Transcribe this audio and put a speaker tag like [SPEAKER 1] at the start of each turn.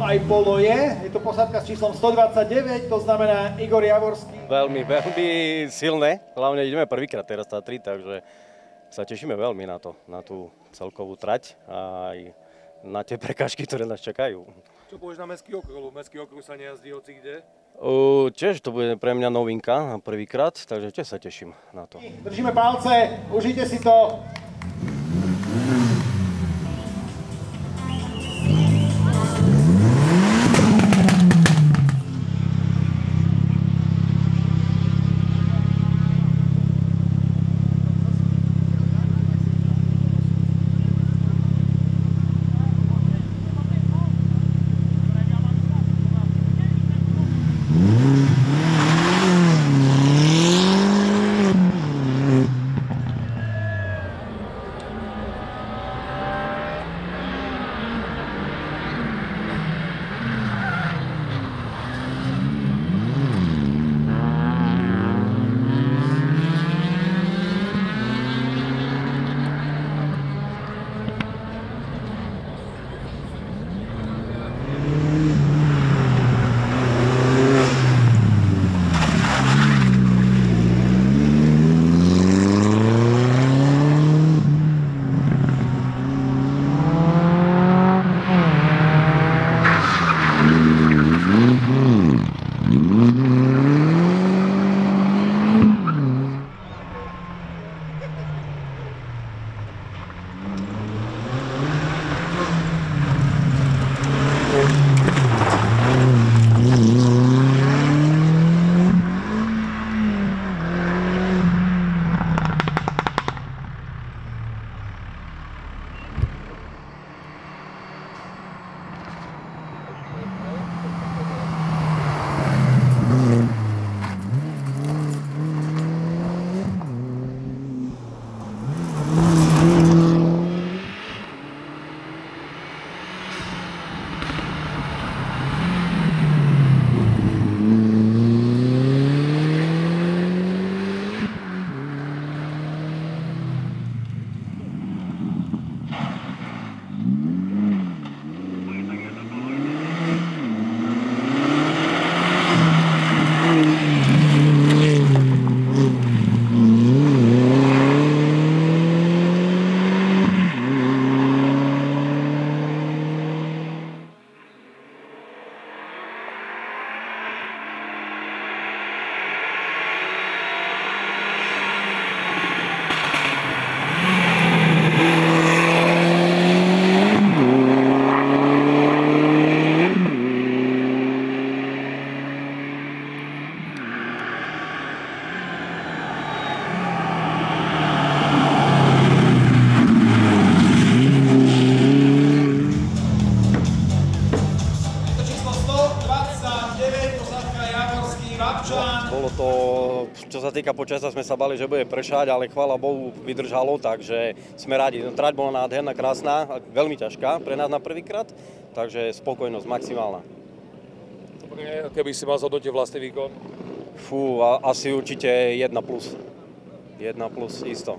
[SPEAKER 1] aj bolo je to posádka s číslom 129, to znamená Igor Javorský.
[SPEAKER 2] Veľmi silné, hlavne ideme prvýkrát teraz Tatry, takže sa tešíme veľmi na to, na tú celkovú trať a aj na tie prekážky, ktoré nás čakajú.
[SPEAKER 3] Čo povieš na Mestský okruh? Mestský okruh sa nejazdí hoci kde?
[SPEAKER 2] Tiež to bude pre mňa novinka prvýkrát, takže tiež sa teším na to.
[SPEAKER 1] Držíme palce, užite si to.
[SPEAKER 2] Bolo to, čo sa týka počasia, sme sa bali, že bude pršať, ale chvála Bohu vydržalo, takže sme rádi. Trať bola nádherná, krásna, veľmi ťažká pre nás na prvýkrát, takže spokojnosť maximálna.
[SPEAKER 3] Keby si mal zhodnotiť vlastný výkon?
[SPEAKER 2] Asi určite 1+. 1+ isto.